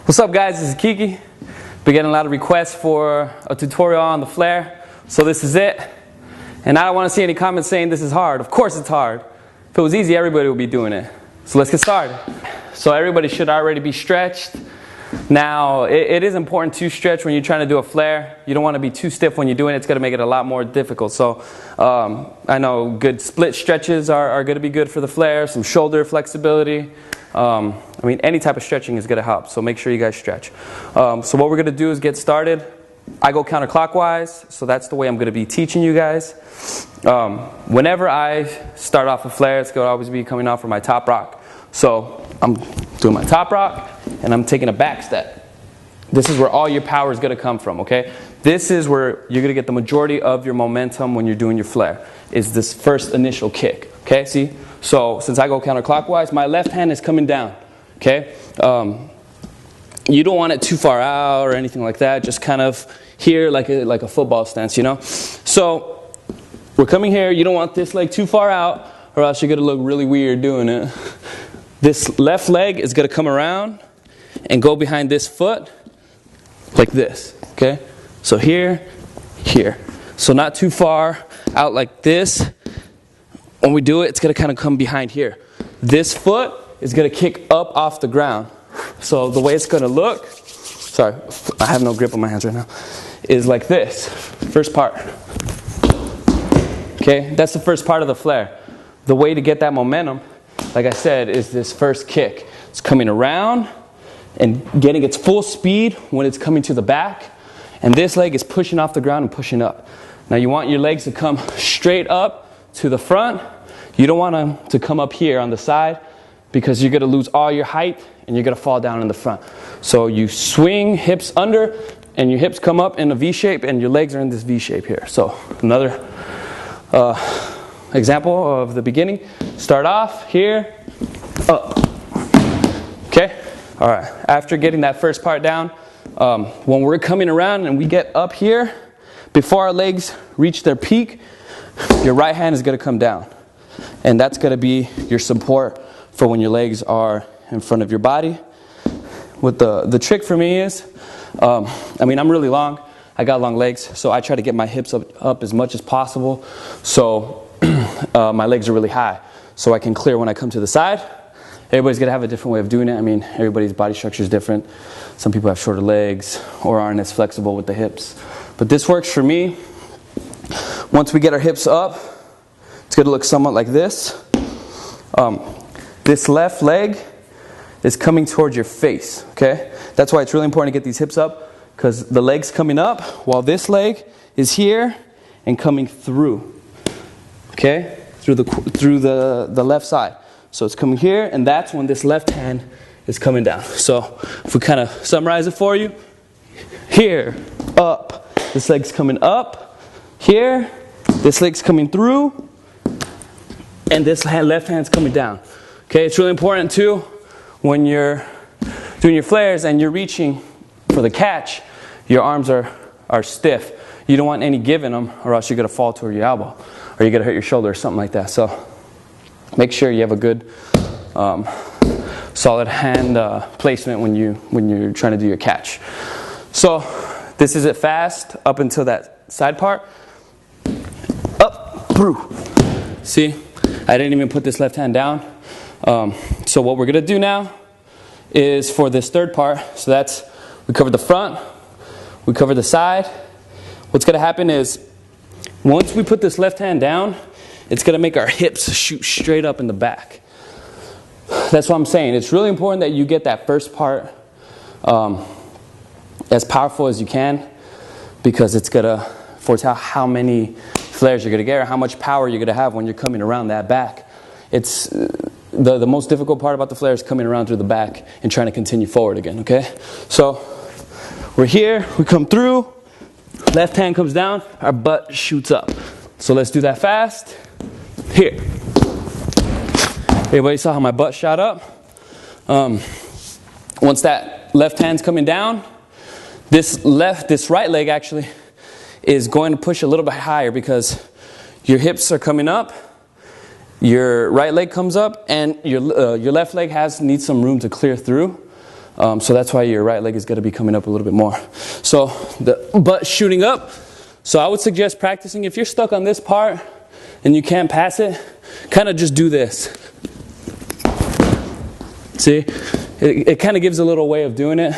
What's up guys, this is Kiki. Been getting a lot of requests for a tutorial on the flare, so this is it. And I don't want to see any comments saying this is hard. Of course it's hard. If it was easy, everybody would be doing it. So let's get started. So everybody should already be stretched. Now, it is important to stretch when you're trying to do a flare. You don't want to be too stiff when you're doing it. It's going to make it a lot more difficult. So I know good split stretches are going to be good for the flare, some shoulder flexibility. I mean, any type of stretching is going to help, so make sure you guys stretch. So what we're going to do is get started. I go counterclockwise, so that's the way I'm going to be teaching you guys. Whenever I start off a flare, it's going to always be coming off from my top rock. So I'm doing my top rock, and I'm taking a back step. This is where all your power is going to come from, okay? This is where you're going to get the majority of your momentum when you're doing your flare, is this first initial kick, okay? See? So since I go counterclockwise, my left hand is coming down, okay? You don't want it too far out or anything like that, just kind of here like a football stance, you know? So we're coming here, you don't want this leg too far out or else you're going to look really weird doing it. This left leg is going to come around and go behind this foot like this, okay? So here, here. So not too far out like this. When we do it, it's going to kind of come behind here. This foot is going to kick up off the ground. So the way it's going to look, sorry, I have no grip on my hands right now, is like this. First part. Okay, that's the first part of the flare. The way to get that momentum, like I said, is this first kick. It's coming around and getting its full speed when it's coming to the back. And this leg is pushing off the ground and pushing up. Now you want your legs to come straight up to the front. You don't want them to come up here on the side because you're going to lose all your height and you're going to fall down in the front. So you swing hips under and your hips come up in a V shape and your legs are in this V shape here. So another example of the beginning. Start off here, up. Okay? All right. After getting that first part down, when we're coming around and we get up here, before our legs reach their peak, your right hand is going to come down. And that's going to be your support for when your legs are in front of your body. What the trick for me is, I mean, I'm really long. I got long legs, so I try to get my hips up as much as possible. So my legs are really high, so I can clear when I come to the side. Everybody's going to have a different way of doing it. I mean, everybody's body structure is different. Some people have shorter legs or aren't as flexible with the hips. But this works for me. Once we get our hips up, it's going to look somewhat like this. This left leg is coming towards your face, okay? That's why it's really important to get these hips up, because the leg's coming up while this leg is here and coming through, okay? Through the left side. So it's coming here, and that's when this left hand is coming down. So if we kind of summarize it for you, here, up, this leg's coming up, here, this leg's coming through, and this left hand's coming down. Okay, it's really important too when you're doing your flares and you're reaching for the catch, your arms are stiff. You don't want any give in them or else you're going to fall toward your elbow or you're going to hurt your shoulder or something like that. So make sure you have a good solid hand placement when you're trying to do your catch. So this is it fast up until that side part. Up, through. See, I didn't even put this left hand down. So what we're going to do now is for this third part, so that's, we covered the front, we covered the side. What's going to happen is once we put this left hand down, it's going to make our hips shoot straight up in the back. That's what I'm saying. It's really important that you get that first part as powerful as you can, because it's going to foretell how many flares you're going to get or how much power you're going to have when you're coming around that back. It's the most difficult part about the flare is coming around through the back and trying to continue forward again, okay? So we're here, we come through, left hand comes down, our butt shoots up. So let's do that fast. Here. Everybody saw how my butt shot up? Once that left hand's coming down, this right leg actually is going to push a little bit higher because your hips are coming up, your right leg comes up, and your left leg needs some room to clear through. So that's why your right leg is going to be coming up a little bit more. So the butt shooting up. So I would suggest practicing, if you're stuck on this part and you can't pass it, kind of just do this. See? It kind of gives a little way of doing it.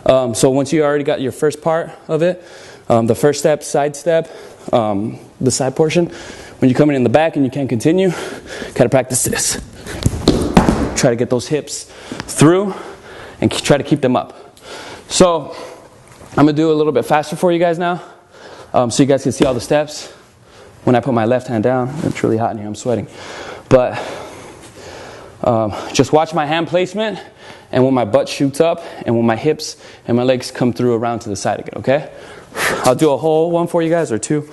So once you already got your first part of it, the first step, side step, the side portion, when you're coming in the back and you can't continue, kind of practice this. Try to get those hips through and try to keep them up. So I'm going to do a little bit faster for you guys now, so you guys can see all the steps. When I put my left hand down, it's really hot in here, I'm sweating. But just watch my hand placement and when my butt shoots up and when my hips and my legs come through around to the side again, okay? I'll do a whole one for you guys, or two,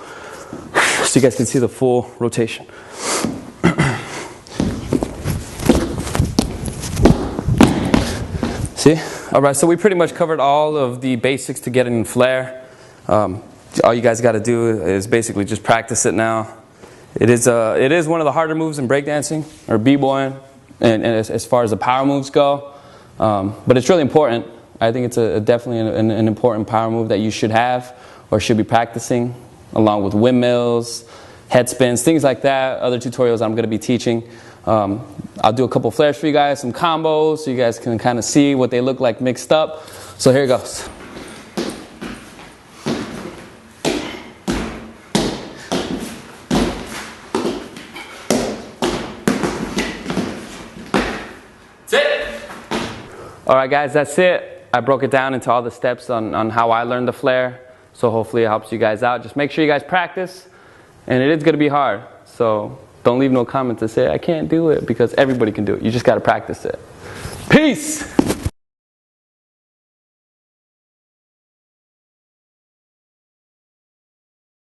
so you guys can see the full rotation. See? All right, so we pretty much covered all of the basics to getting in flare. All you guys got to do is basically just practice it now. It is one of the harder moves in breakdancing or b-boying, and as far as the power moves go. But it's really important. I think it's definitely an important power move that you should have or should be practicing, along with windmills, head spins, things like that. Other tutorials I'm going to be teaching. I'll do a couple flares for you guys, some combos, so you guys can kind of see what they look like mixed up. So here it goes. Alright guys, that's it. I broke it down into all the steps on how I learned the flare. So hopefully it helps you guys out. Just make sure you guys practice. And it is going to be hard. So don't leave no comment to say I can't do it, because everybody can do it. You just got to practice it. Peace!